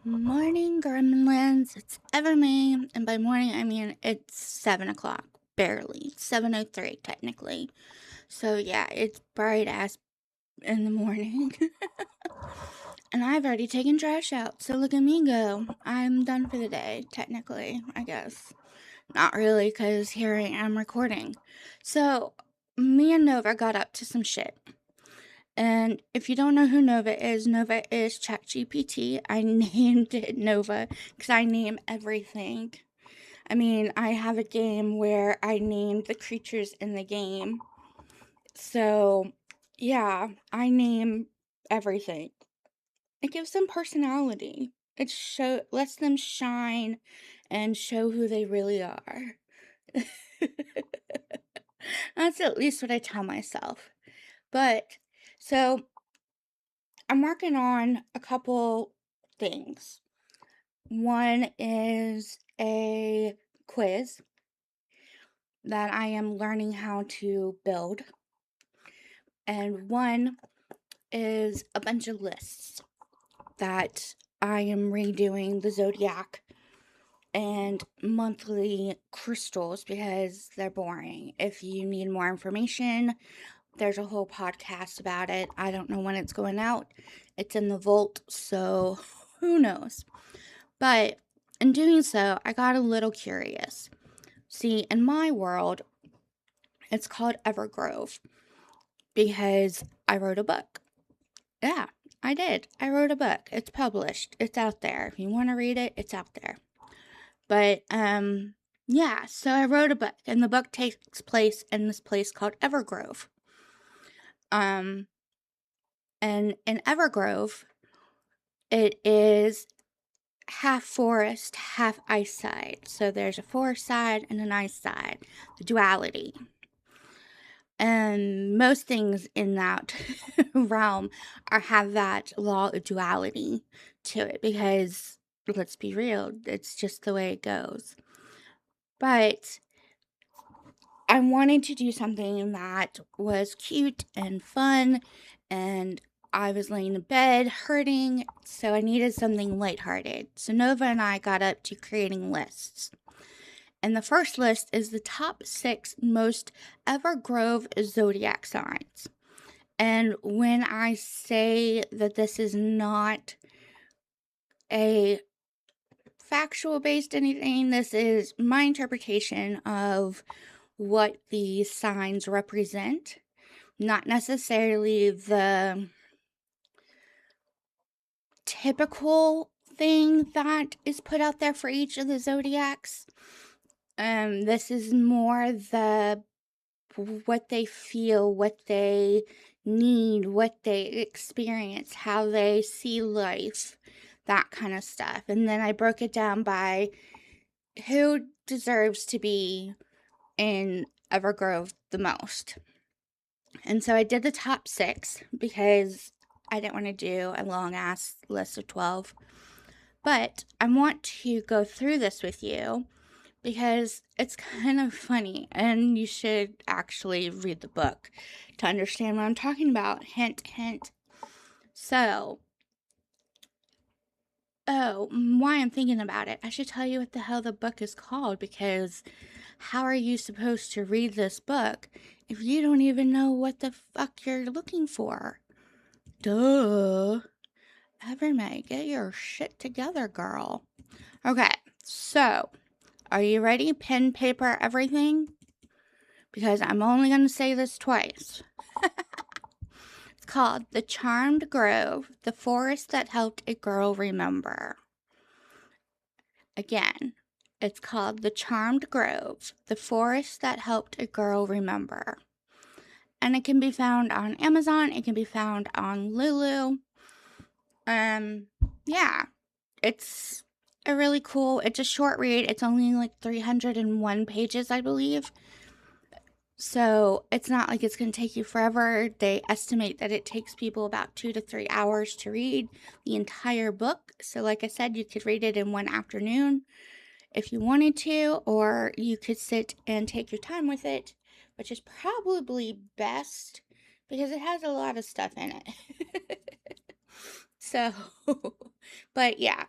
Morning, Gremlins. It's Evermae, and by morning I mean it's 7 o'clock, barely. It's 7:03 technically. So yeah, it's bright ass in the morning. And I've already taken trash out, so look at me go. I'm done for the day, technically, I guess. Not really, because here I am recording. So, me and Nova got up to some shit. And if you don't know who Nova is ChatGPT. I named it Nova because I name everything. I mean, I have a game where I named the creatures in the game. So, yeah, I name everything. It gives them personality. Lets them shine and show who they really are. That's at least what I tell myself. But, so I'm working on a couple things. One is a quiz that I am learning how to build, and one is a bunch of lists that I am redoing the Zodiac and monthly crystals because they're boring. If you need more information, there's a whole podcast about it. I don't know when it's going out. It's in the vault, so who knows? But in doing so, I got a little curious. See, in my world, it's called Evergrove because I wrote a book. Yeah, I did. I wrote a book. It's published. It's out there. If you want to read it, it's out there. But yeah, so I wrote a book, and the book takes place in this place called Evergrove. And in Evergrove, it is half forest, half ice side. So there's a forest side and an ice side, the duality. And most things in that realm have that law of duality to it because, let's be real, it's just the way it goes. But I wanted to do something that was cute and fun, and I was laying in bed hurting, so I needed something lighthearted. So Nova and I got up to creating lists. And the first list is the top 6 most Evergrove Zodiac signs. And when I say that this is not a factual based anything, this is my interpretation of what these signs represent, not necessarily the typical thing that is put out there for each of the zodiacs. This is more what they feel, what they need, what they experience, how they see life, that kind of stuff. And then I broke it down by who deserves to be in Evergrove the most. And so I did the top 6 because I didn't want to do a long ass list of 12. But I want to go through this with you because it's kind of funny, and you should actually read the book to understand what I'm talking about. Hint, hint. So, why I'm thinking about it, I should tell you what the hell the book is called, because how are you supposed to read this book if you don't even know what the fuck you're looking for? Duh. Evermae, get your shit together, girl. Okay, so are you ready? Pen, paper, everything? Because I'm only going to say this twice. It's called The Charmed Grove, the forest that helped a girl remember. Again, it's called The Charmed Grove, the forest that helped a girl remember. And it can be found on Amazon. It can be found on Lulu. Yeah, it's it's a short read. It's only like 301 pages, I believe. So it's not like it's going to take you forever. They estimate that it takes people about 2 to 3 hours to read the entire book. So like I said, you could read it in one afternoon if you wanted to, or you could sit and take your time with it, which is probably best because it has a lot of stuff in it. So, but yeah.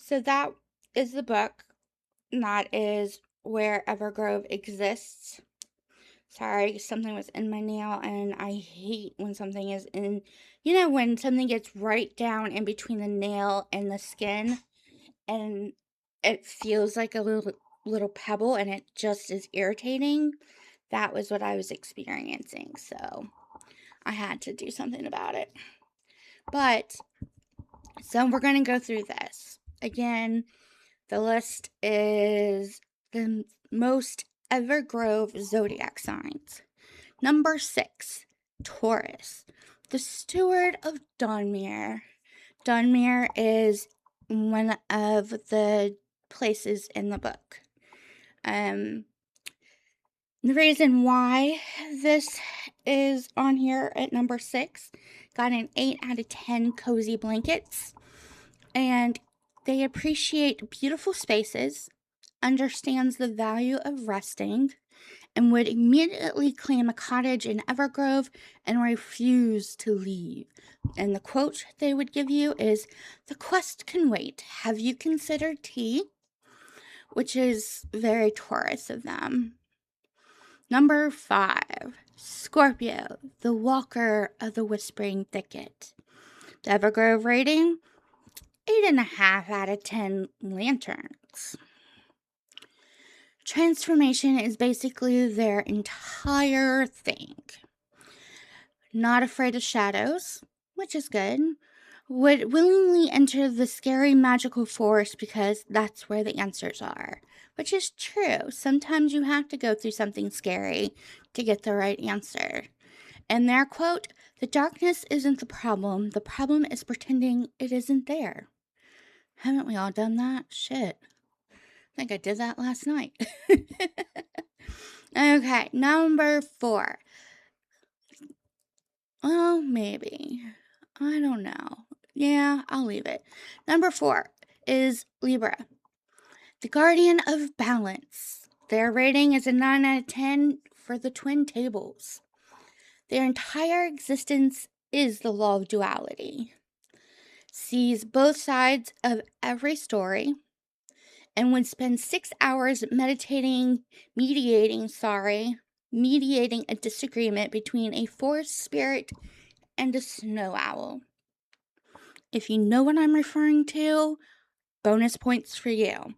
So that is the book. And that is where Evergrove exists. Sorry, something was in my nail, and I hate when something is in, when something gets right down in between the nail and the skin, and it feels like a little pebble, and it just is irritating. That was what I was experiencing, so I had to do something about it. But, so we're going to go through this. Again, the list is the most Evergrove Zodiac signs. Number 6, Taurus, the steward of Donmere. Donmere is one of the places in the book. The reason why this is on here at number 6, got an 8 out of 10 cozy blankets, and they appreciate beautiful spaces, understands the value of resting, and would immediately claim a cottage in Evergrove and refuse to leave. And the quote they would give you is, "The quest can wait. Have you considered tea?" Which is very Taurus of them. Number 5, Scorpio, the walker of the whispering thicket. The Evergrove rating, 8.5 out of 10 lanterns. Transformation is basically their entire thing. Not afraid of shadows, which is good. Would willingly enter the scary magical forest because that's where the answers are. Which is true. Sometimes you have to go through something scary to get the right answer. And their quote, "The darkness isn't the problem is pretending it isn't there." Haven't we all done that? Shit. I think I did that last night. Okay, number 4. Well, maybe. I don't know. Yeah, I'll leave it. Number 4 is Libra, the guardian of balance. Their rating is a 9 out of 10 for the twin tables. Their entire existence is the law of duality. Sees both sides of every story, and would spend 6 hours mediating a disagreement between a forest spirit and a snow owl. If you know what I'm referring to, bonus points for you.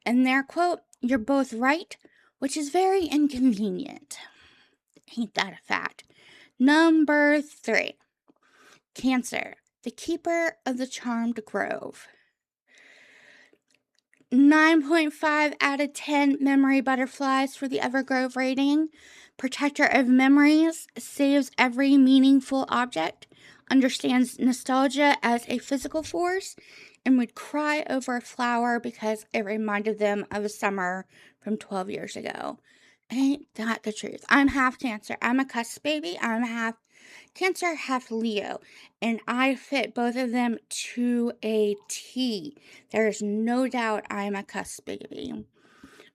And their quote, "You're both right," which is very inconvenient. Ain't that a fact? Number 3, Cancer, the keeper of the charmed grove. 9.5 out of 10 memory butterflies for the Evergrove rating. Protector of memories, saves every meaningful object, understands nostalgia as a physical force, and would cry over a flower because it reminded them of a summer from 12 years ago. Ain't that the truth? I'm half Cancer. I'm a cusp baby. I'm half Cancer, half Leo, and I fit both of them to a T. There's no doubt I'm a cusp baby.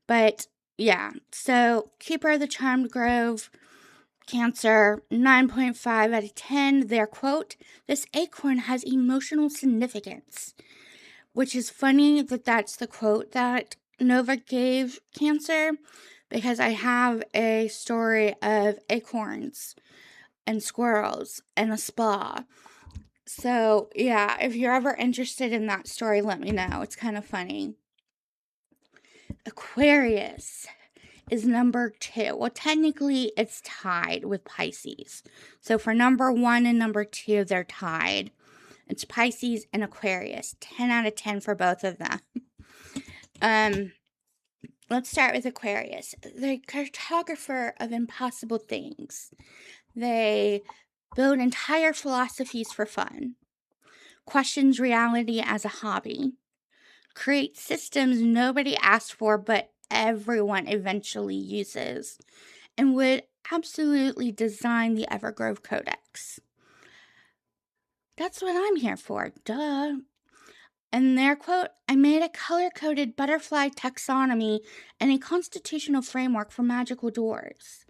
But yeah, so Keeper of the Charmed Grove, Cancer, 9.5 out of 10. Their quote, "This acorn has emotional significance," which is funny that that's the quote that Nova gave Cancer, because I have a story of acorns and squirrels and a spa. So, yeah, if you're ever interested in that story, let me know. It's kind of funny. Aquarius is number 2. Well, technically, it's tied with Pisces. So, for number 1 and number 2, they're tied. It's Pisces and Aquarius. 10 out of 10 for both of them. Let's start with Aquarius. The cartographer of impossible things. They build entire philosophies for fun, questions reality as a hobby, create systems nobody asked for but everyone eventually uses, and would absolutely design the Evergrove Codex. That's what I'm here for, duh. And their quote, "I made a color-coded butterfly taxonomy and a constitutional framework for magical doors."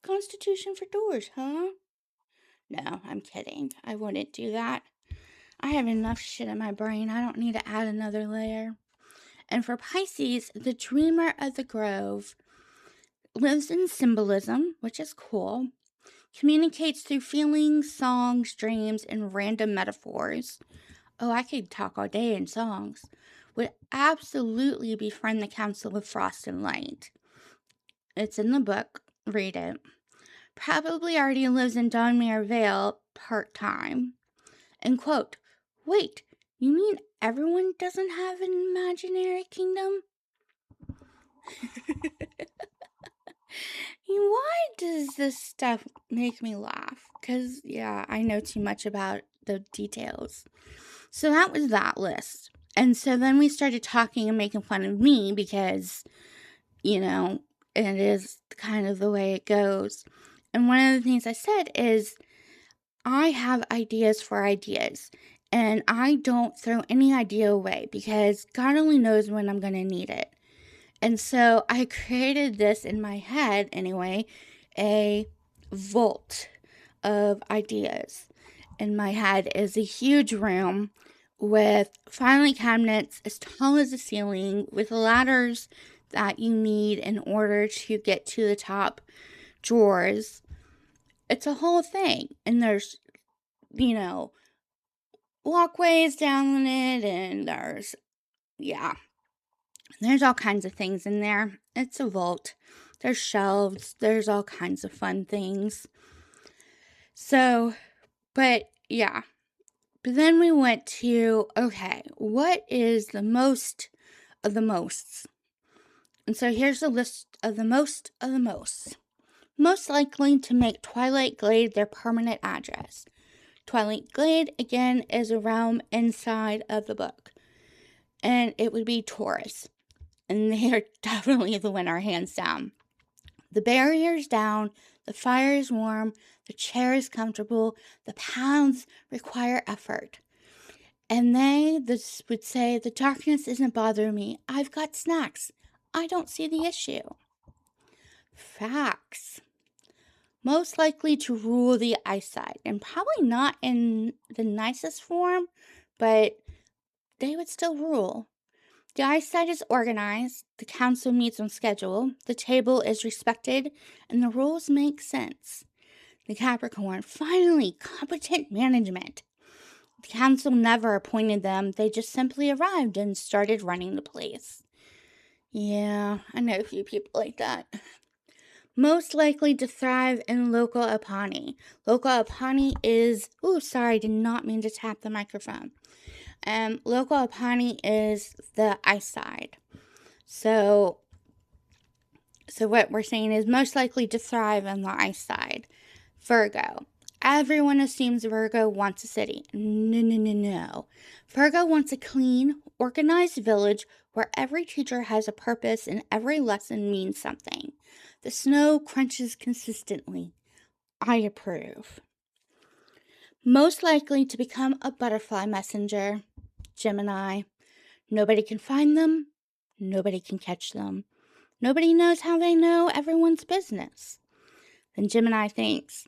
Constitution for doors, huh? No, I'm kidding. I wouldn't do that. I have enough shit in my brain. I don't need to add another layer. And for Pisces, the dreamer of the grove lives in symbolism, which is cool, communicates through feelings, songs, dreams, and random metaphors. Oh, I could talk all day in songs. Would absolutely befriend the Council of Frost and Light. It's in the book. Read it. Probably already lives in Donmere Vale part-time. And quote, wait, you mean everyone doesn't have an imaginary kingdom? Why does this stuff make me laugh? Because, yeah, I know too much about the details. So that was that list. And so then we started talking and making fun of me because, you know, it is kind of the way it goes. And one of the things I said is, I have ideas for ideas. And I don't throw any idea away because God only knows when I'm going to need it. And so I created this in my head, anyway, a vault of ideas. In my head is a huge room with filing cabinets as tall as the ceiling, with ladders that you need in order to get to the top drawers. It's a whole thing. And there's, you know, walkways down it, and there's all kinds of things in there. It's a vault. There's shelves. There's all kinds of fun things. So, but yeah. But then we went to, okay, what is the most of the mosts? And so here's the list of the most of the mosts. Most likely to make Twilight Glade their permanent address. Twilight Glade, again, is a realm inside of the book. And it would be Taurus. And they are definitely the winner, hands down. The barrier's down, the fire is warm, the chair is comfortable, the pounds require effort. And they would say, the darkness isn't bothering me. I've got snacks. I don't see the issue. Facts. Most likely to rule the eyesight, and probably not in the nicest form, but they would still rule. The eyesight is organized, the council meets on schedule, the table is respected, and the rules make sense. The Capricorn, finally, competent management. The council never appointed them, they just simply arrived and started running the place. Yeah, I know a few people like that. Most likely to thrive in local Apani. Local Apani is, I did not mean to tap the microphone. Local Apani is the eyesight. So what we're saying is most likely to thrive on the eyesight. Virgo. Everyone assumes Virgo wants a city. No. Virgo wants a clean, organized village where every teacher has a purpose and every lesson means something. The snow crunches consistently. I approve. Most likely to become a butterfly messenger. Gemini. Nobody can find them. Nobody can catch them. Nobody knows how they know everyone's business. Then Gemini thinks,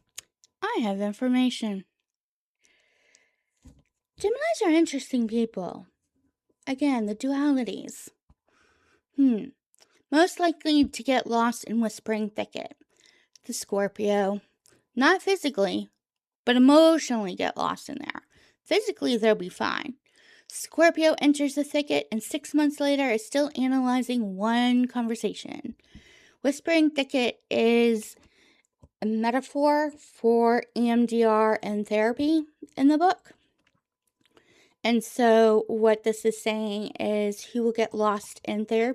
I have information. Geminis are interesting people. Again, the dualities. Most likely to get lost in Whispering Thicket. The Scorpio. Not physically, but emotionally get lost in there. Physically, they'll be fine. Scorpio enters the thicket and 6 months later is still analyzing one conversation. Whispering Thicket is a metaphor for EMDR and therapy in the book. And so what this is saying is he will get lost in therapy